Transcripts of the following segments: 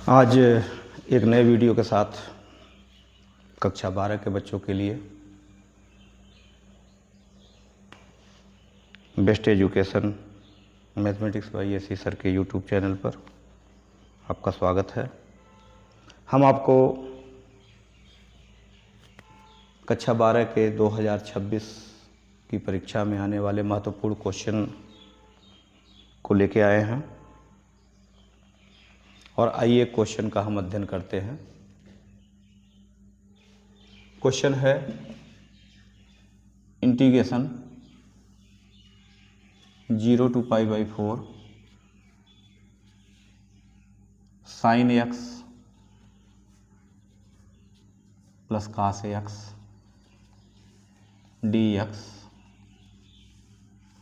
आज एक नए वीडियो के साथ कक्षा 12 के बच्चों के लिए best education mathematics bye SC sir के यूट्यूब चैनल पर आपका स्वागत है। हम आपको कक्षा 12 के 2026 की परीक्षा में आने वाले महत्वपूर्ण क्वेश्चन को लेके आए हैं और आइए क्वेश्चन का हम अध्ययन करते हैं। क्वेश्चन है integration 0 to π/4 sin x plus cos x dx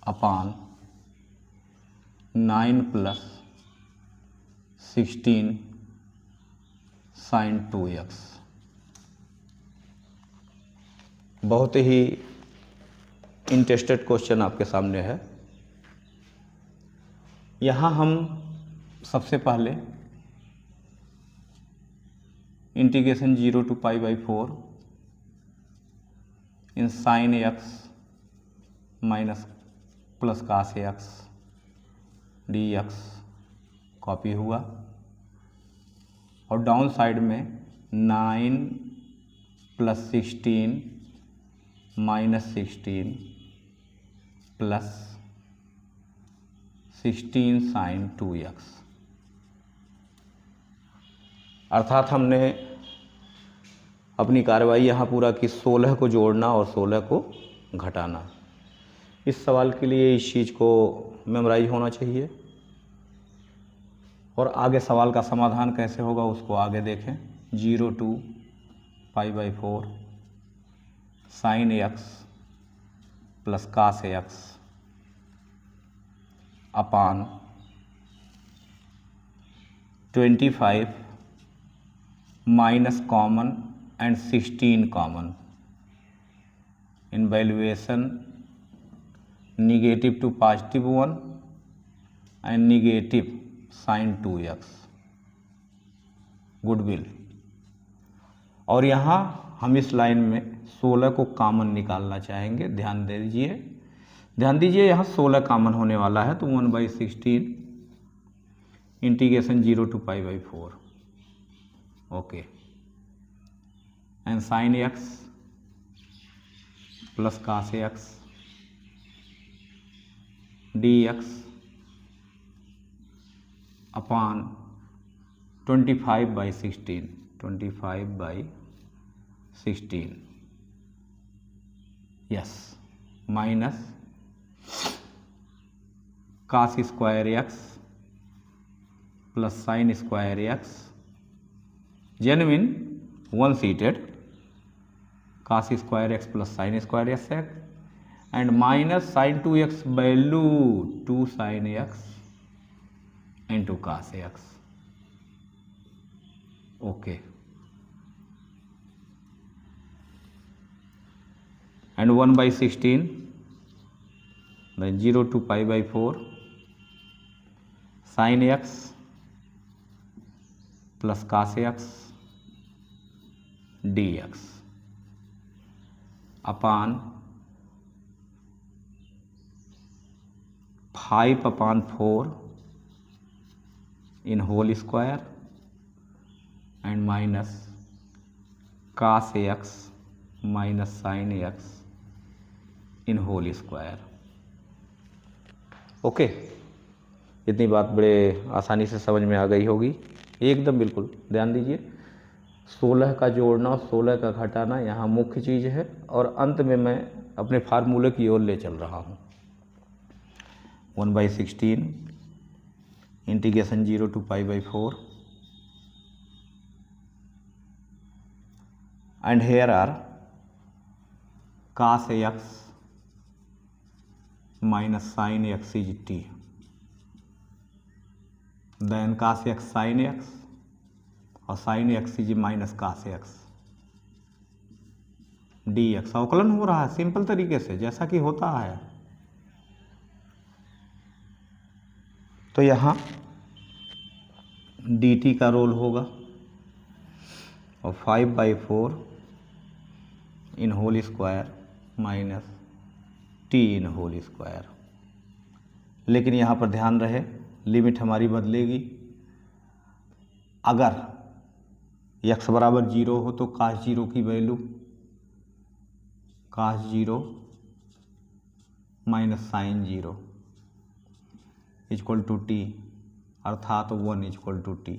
upon 9 + 16 sin 2x। बहुत ही इंटरेस्टेड क्वेश्चन आपके सामने है। यहाँ हम सबसे पहले इंटीग्रेशन 0 to π/4 इन sin x minus plus cos x dx copy हुआ और डाउन साइड में 9 + 16 - 16 प्लस 16 sin 2x, अर्थात हमने अपनी कार्रवाई यहाँ पूरा की 16 को जोड़ना और 16 को घटाना। इस सवाल के लिए इस चीज़ को मेमोराइज होना चाहिए और आगे सवाल का समाधान कैसे होगा उसको आगे देखें। 0 to π/4 sin x plus cos x upon 25 minus common and 16 common in valuation negative two +1 and negative sin 2x गुडविल। और यहाँ हम इस लाइन में 16 को कॉमन निकालना चाहेंगे। ध्यान दीजिए यहाँ 16 कॉमन होने वाला है तो 1/16 integration 0 to π/4 okay and sin x plus cos x dx upon 25/16 yes minus cos square x plus sin square x genuine one seated cos square x plus sin square x and minus sin 2x value 2 sin x into cos x okay and 1/16 then 0 to π/4 sin x plus cos x dx upon 5/4 in whole square and minus cos x minus sin x in whole square okay इतनी बात बड़े आसानी से समझ में आ गई होगी एकदम बिल्कुल। ध्यान दीजिए 16 का जोड़ना और 16 का घटाना यहाँ मुख्य चीज़ है और अंत में मैं अपने फार्मूले की ओर ले चल रहा हूँ। 1/16 integration 0 to π/4 and here are cos x minus sin x is t, then cos x sin x और sin x is minus cos x dx अवकलन हो रहा है सिंपल तरीके से जैसा कि होता है। तो यहाँ dt का रोल होगा और 5/4 in whole square minus t in whole square. लेकिन यहाँ पर ध्यान रहे लिमिट हमारी बदलेगी। अगर x बराबर 0 हो तो cos 0 की value cos 0 minus sin 0 equal to t, अर्थात 1 इक्वल टू टी।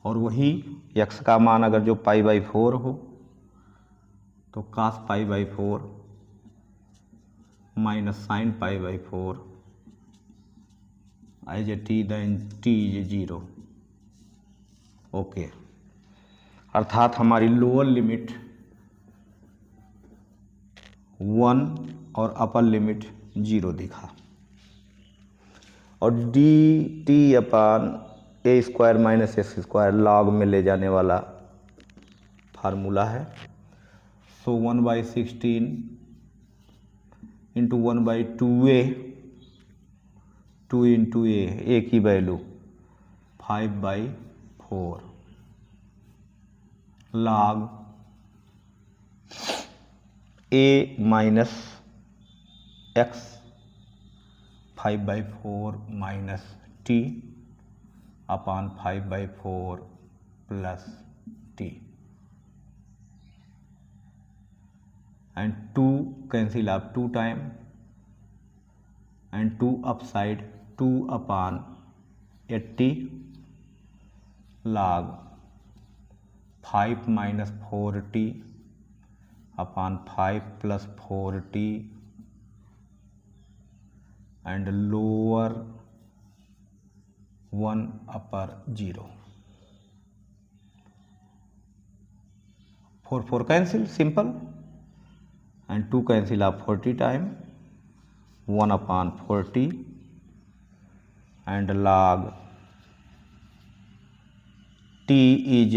और वही x का मान अगर जो π/4 हो तो cos π/4 minus sin π/4 as A T then t is 0। Okay, अर्थात हमारी लोअर लिमिट 1 और अपर लिमिट 0 दिखा। और D T upon A square minus X square log में ले जाने वाला फार्मूला है। सो 1/16 इंटू 1/2a, 2 इंटू ए की value 5/4 log a minus x 5/4 minus T upon 5/4 plus T and 2 cancel आप 2 time and 2 upside 2 upon 80 log 5 minus 4t upon 5 plus 4t and lower 1 upper 0। 4 4 cancel simple and 2 cancel आप 40 time 1 upon 40 and log t is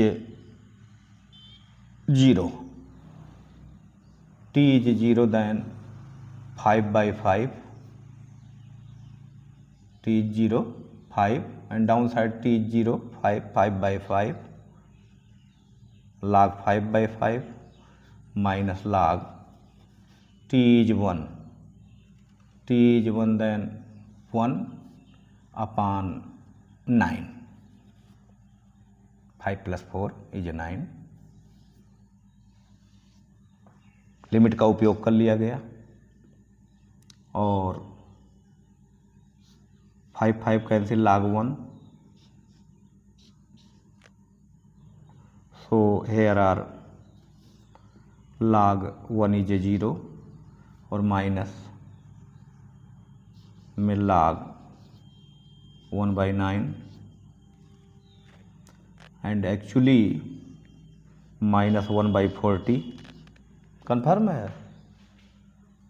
0, t is 0 then 5/5, t is 0 5 and downside t is 0 5 5/5 log 5/5 minus log t is 1, t is 1 then 1 upon 9, 5 plus 4 is 9। Limit का उपयोग कर लिया गया और 5 5 cancel log 1, so here are log 1 is 0 और minus में log 1/9 and actually minus 1/40 confirm है।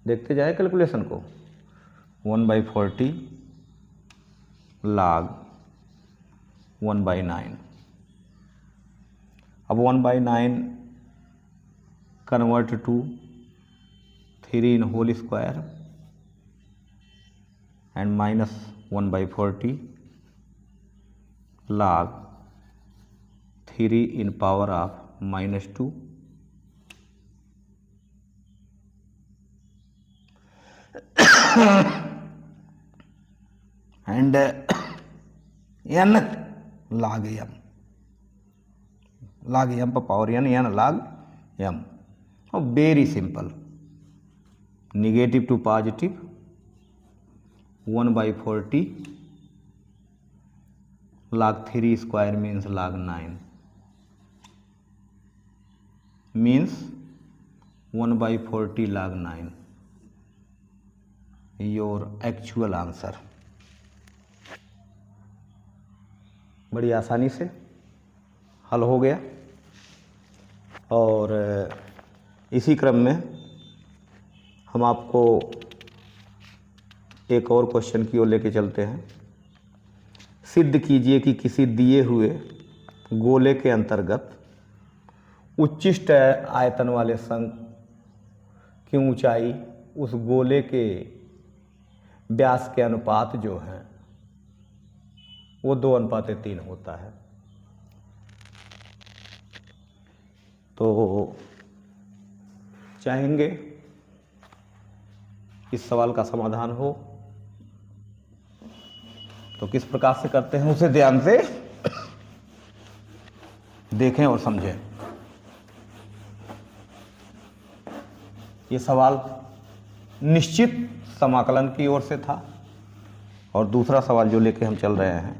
देखते जाए कैलकुलेशन को 1/40 log 1/9। अब 1/9 convert to 3 in whole square and minus 1/40 log 3 in power of -2 and n log m, log m पर power n log m। और very simple, negative to positive 1/40 log 3 स्क्वायर means log 9 means 1/40 log 9 your actual answer. बड़ी आसानी से हल हो गया। और इसी क्रम में हम आपको एक और क्वेश्चन की ओर लेके चलते हैं। सिद्ध कीजिए कि किसी दिए हुए गोले के अंतर्गत उच्चिष्ट आयतन वाले शंख की ऊंचाई उस गोले के व्यास के अनुपात जो है वो 2:3 होता है। तो चाहेंगे इस सवाल का समाधान हो तो किस प्रकार से करते हैं उसे ध्यान से देखें और समझें। ये सवाल निश्चित समाकलन की ओर से था और दूसरा सवाल जो लेके हम चल रहे हैं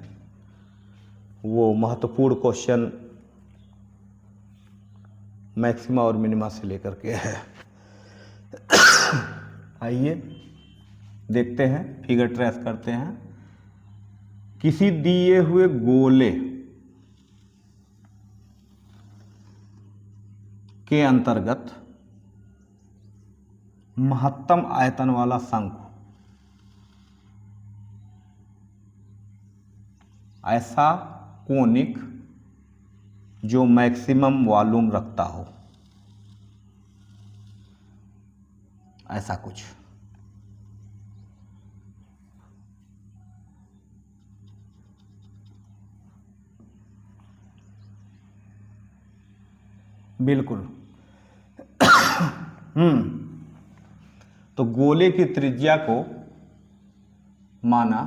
वो महत्वपूर्ण क्वेश्चन मैक्सिमा और मिनिमा से लेकर के है। आइए देखते हैं, फिगर ट्रेस करते हैं। किसी दिए हुए गोले के अंतर्गत महत्तम आयतन वाला शंकु ऐसा कोनिक जो मैक्सिमम वॉल्यूम रखता हो, ऐसा कुछ। बिल्कुल। तो गोले की त्रिज्या को माना,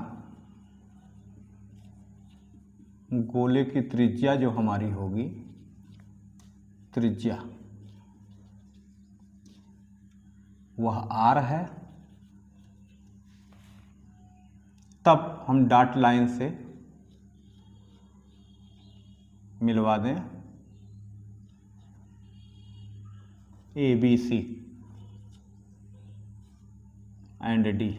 गोले की त्रिज्या जो हमारी होगी, त्रिज्या वह r है। तब हम डॉट लाइन से मिलवा दें ABC एंड D,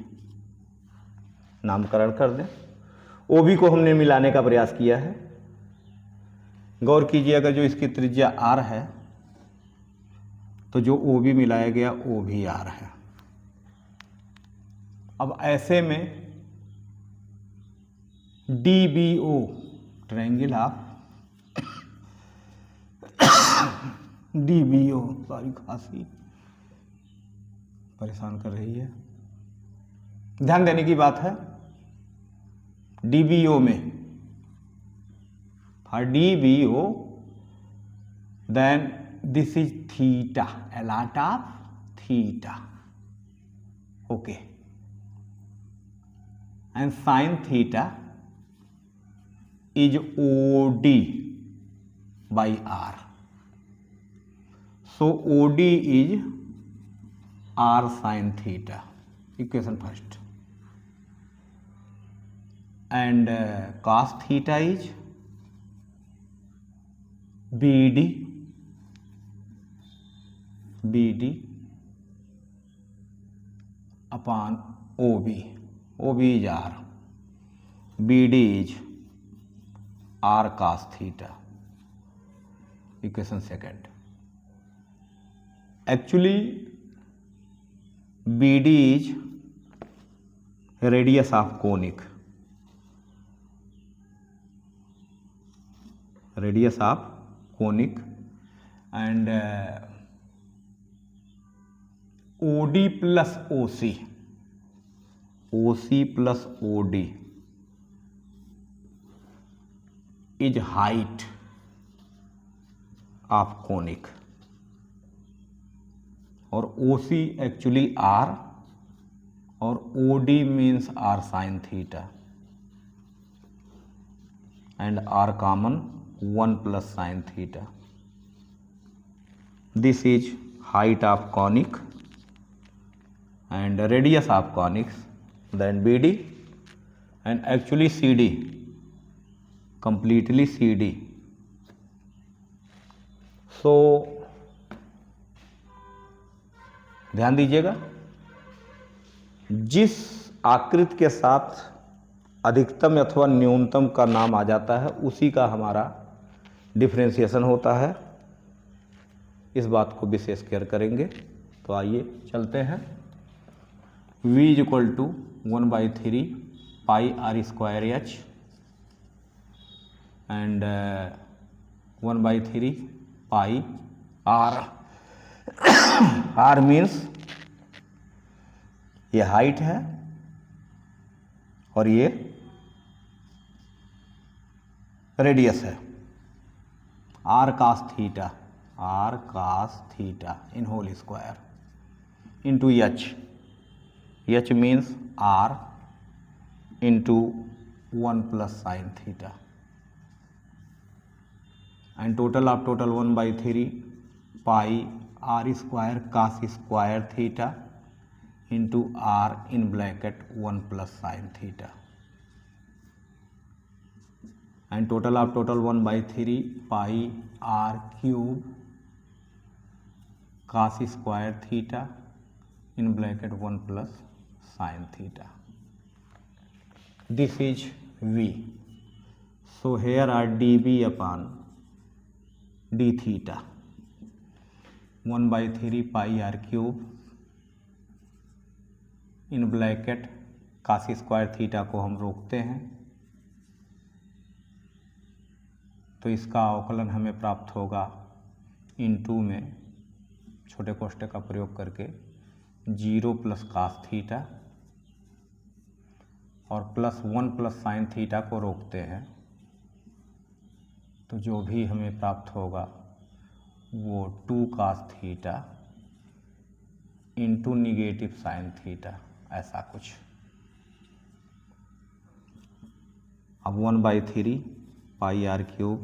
नामकरण कर दें। OB को हमने मिलाने का प्रयास किया है। गौर कीजिए, अगर जो इसकी त्रिज्या r है तो जो OB मिलाया गया वो भी r है। अब ऐसे में DBO, triangle of DBO, sorry खांसी परेशान कर रही है, ध्यान देने की बात है। DBO में for DBO then this is theta, a lot of theta, okay, and sin theta is OD by R. So OD is R sin theta, equation first, and cos theta is BD upon OB. OB is R, BD is R cos theta, equation second. Actually BD is radius of conic, radius of conic, and OD plus OC, OC plus OD is height of conic, और OC actually R और OD means R sin theta and R common 1 plus sin theta. This is height of conic and radius of conics, then BD, and actually CD, completely CD. So ध्यान दीजिएगा, जिस आकृति के साथ अधिकतम अथवा न्यूनतम का नाम आ जाता है उसी का हमारा डिफरेंशिएशन होता है। इस बात को विशेष केयर करेंगे। तो आइए चलते हैं। V is equal to 1/3 pi R square H and 1/3 pi R। R means ये हाइट है और ये रेडियस है, R cos theta in whole square into H means R into 1 plus sine theta and total 1/3 pi R square cos square theta into R in bracket 1 plus sine theta and total 1/3 pi R cube cos square theta in bracket 1 plus sine theta. This is V. So here are dV upon d theta 1/3 pi r cube in bracket cos square theta को हम रोकते हैं तो इसका अवकलन हमें प्राप्त होगा इन 2 में छोटे कोष्ठक का प्रयोग करके 0 प्लस कास थीटा और प्लस 1 प्लस साइन थीटा को रोकते हैं तो जो भी हमें प्राप्त होगा वो 2 cos theta into negative sine theta, ऐसा कुछ. अब 1/3 pi R cube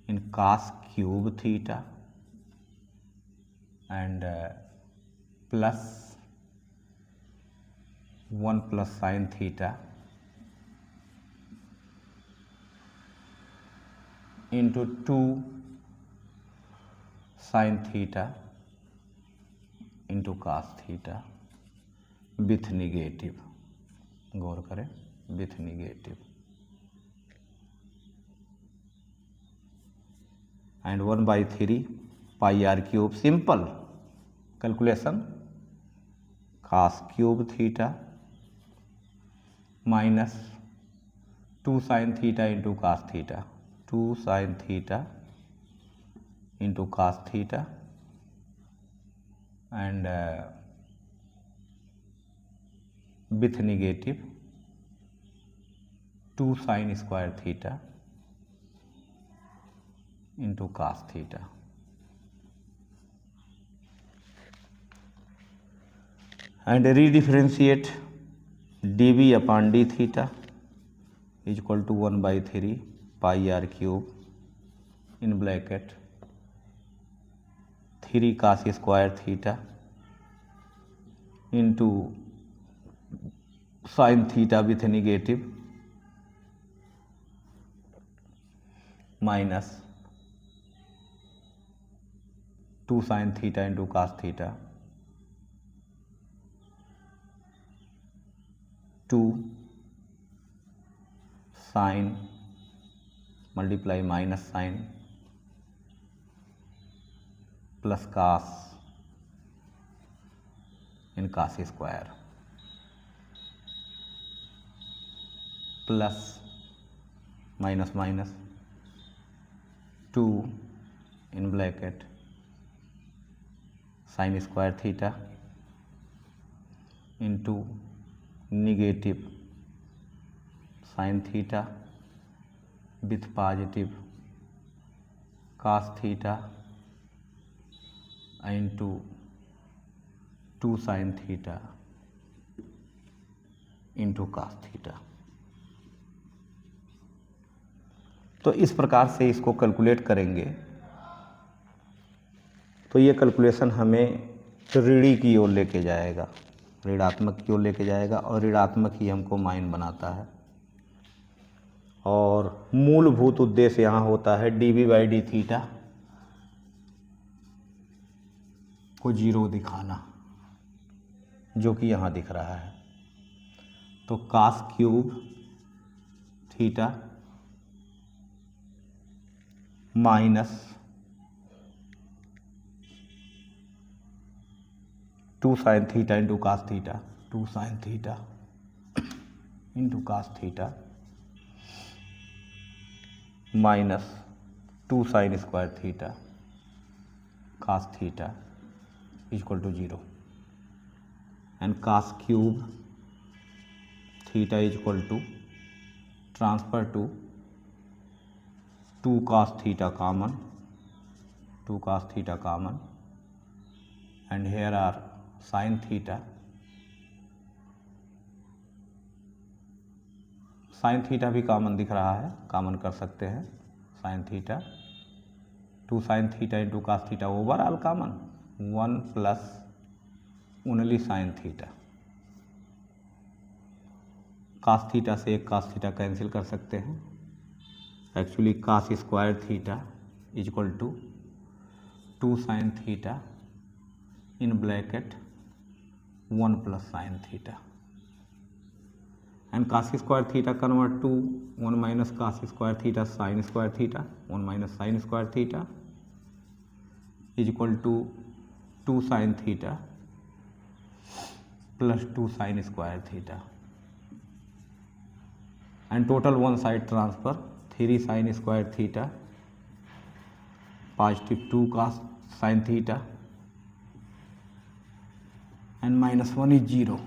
in cos cube theta and plus 1 plus sine theta into 2 sine theta into cos theta with negative. गौर करें, with negative and 1/3 pi R cube. Simple calculation, cos cube theta minus 2 sine theta into cos theta, 2 sine theta into cos theta and with negative 2 sine square theta into cos theta. And redifferentiate dv upon d theta is equal to 1/3 pi r cube in bracket 3 cos square theta into sin theta with negative minus 2 sin theta into cos theta 2 sin multiply minus sin plus cos in cos square plus minus 2 in bracket sin square theta into negative sin theta with positive cos theta into 2 sin theta into cos theta. तो इस प्रकार से इसको calculate करेंगे तो ये calculation हमें ऋणी की ओर लेके जाएगा, ऋणात्मक की ओर लेके जाएगा और ऋणात्मक ही हमको माइन बनाता है. और मूलभूत उद्देश्य यहाँ होता है dv/d थीटा को 0 दिखाना, जो कि यहाँ दिख रहा है. तो cos cube theta minus 2 sine theta into cos theta, 2 sine theta into cos theta minus 2 sine square theta cos theta equal to 0 and cos cube theta equal to transfer to 2 cos theta common, 2 cos theta common, and here are sin theta. sin theta भी common दिख रहा है, common कर सकते हैं sin theta, 2 sin theta into cos theta overall common, 1 plus only sin theta. cos theta से एक cos theta cancel कर सकते हैं. Actually cos square theta is equal to 2 sin theta in bracket 1 plus sin theta. and cos square theta convert to 1 minus cos square theta sin square theta, 1 minus sin square theta is equal to 2 sin theta plus 2 sin square theta, and total one side transfer 3 sin square theta positive 2 cos sin theta and minus 1 is 0.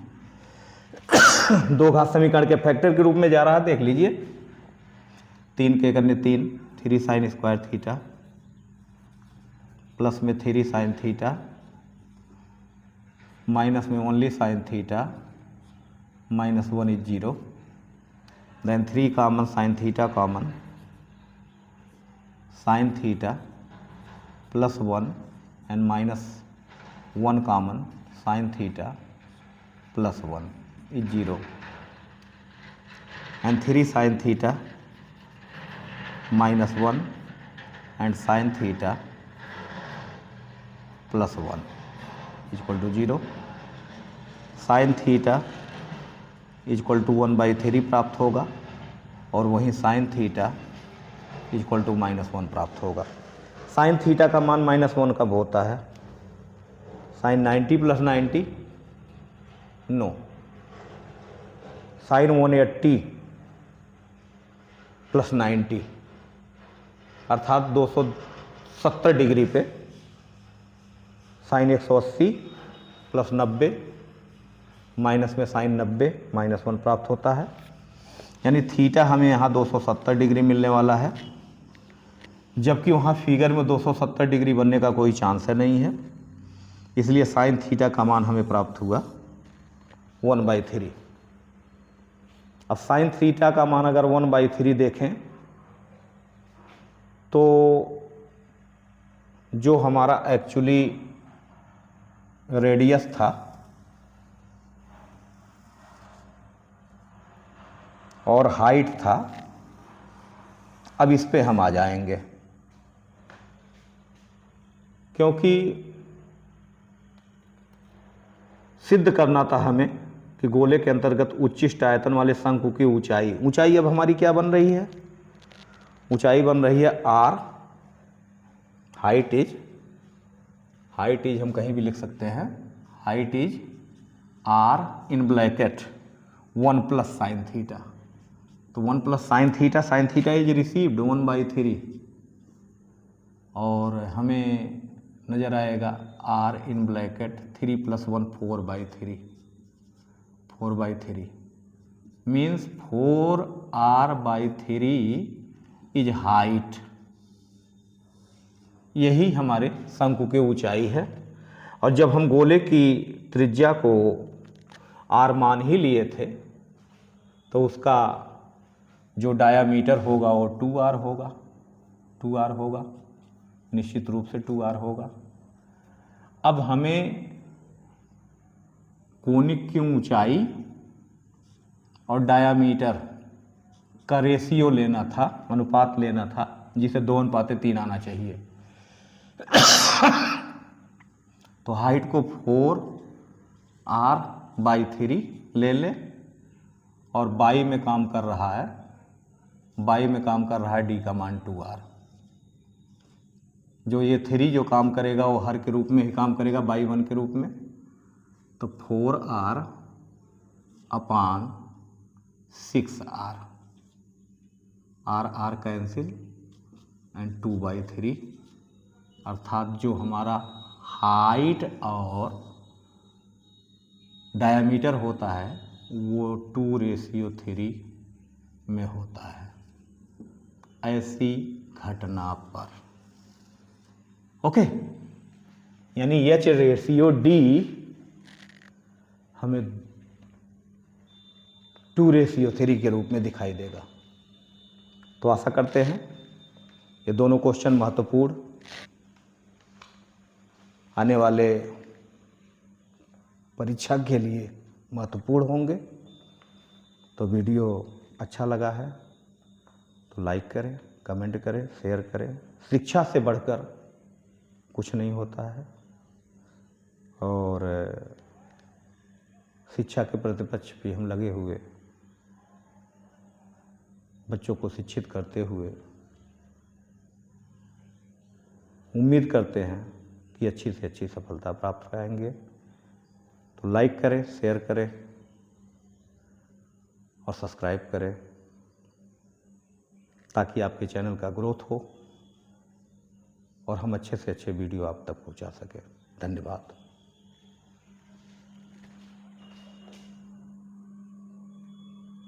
दो घात समीकरण के factor के रूप में जा रहा है, देख लीजिए. 3 के करने 3, 3 साइन स्क्वायर थीटा प्लस में 3 साइन थीटा माइनस में only sine theta minus 1 is 0. Then 3 common sine theta common, sine theta plus 1 and minus 1 common sine theta plus 1 is 0, and 3 sin theta minus 1 and sin theta plus 1 is equal to 0. sin theta is equal to 1 by 3 प्राप्त होगा और वहीं sin theta is equal to minus 1 प्राप्त होगा. sin theta का मान minus 1 कब होता है? sin 90 plus 90 no, sine 180 plus 90 अर्थात 270 डिग्री पे साइन 180 प्लस 90 माइनस में साइन 90 माइनस 1 प्राप्त होता है. यानी थीटा हमें यहाँ 270 डिग्री मिलने वाला है, जबकि वहाँ फिगर में 270 डिग्री बनने का कोई चांस है नहीं है. इसलिए साइन थीटा का मान हमें प्राप्त हुआ 1/3. अब साइन थीटा का मान अगर 1/3 देखें तो जो हमारा एक्चुअली रेडियस था और हाइट था, अब इस पे हम आ जाएंगे, क्योंकि सिद्ध करना था हमें कि गोले के अंतर्गत उच्चिष्ट आयतन वाले शंकु की ऊंचाई अब हमारी क्या बन रही है? ऊंचाई बन रही है r, हाइट इज हम कहीं भी लिख सकते हैं, height is r in bracket 1 plus sine theta. तो 1 plus sine theta is received 1/3 और हमें नज़र आएगा r in bracket 3 + 1 4/3 means 4r/3 is height. यही हमारे शंकु की ऊंचाई है. और जब हम गोले की त्रिज्या को r मान ही लिए थे तो उसका जो डायामीटर होगा वो 2r होगा, निश्चित रूप से 2r होगा. अब हमें कोनिक की ऊंचाई और डायामीटर का रेशियो लेना था, अनुपात लेना था, जिसे 2:3 आना चाहिए. तो हाइट को 4r/3 ले ले और बाई में काम कर रहा है d का मान 2r. जो ये 3 जो काम करेगा वो हर के रूप में ही काम करेगा, बाई 1 के रूप में. तो 4r/6r, r कैंसिल एंड 2/3 अर्थात जो हमारा हाइट और डायामीटर होता है वो 2:3 में होता है. ऐसी घटना पर। ओके, यानी एच रेशियो डी हमें 2:3 के रूप में दिखाई देगा। तो आशा करते हैं ये दोनों क्वेश्चन महत्वपूर्ण, आने वाले परीक्षा के लिए महत्वपूर्ण होंगे। तो वीडियो अच्छा लगा है तो लाइक करें, कमेंट करें, शेयर करें। शिक्षा से बढ़कर कुछ नहीं होता है और शिक्षा के प्रतिपक्ष भी हम लगे हुए, बच्चों को शिक्षित करते हुए उम्मीद करते हैं कि अच्छी से अच्छी सफलता प्राप्त कराएंगे। तो लाइक करें, शेयर करें और सब्सक्राइब करें ताकि आपके चैनल का ग्रोथ हो और हम अच्छे से अच्छे वीडियो आप तक पहुंचा सकें। धन्यवाद।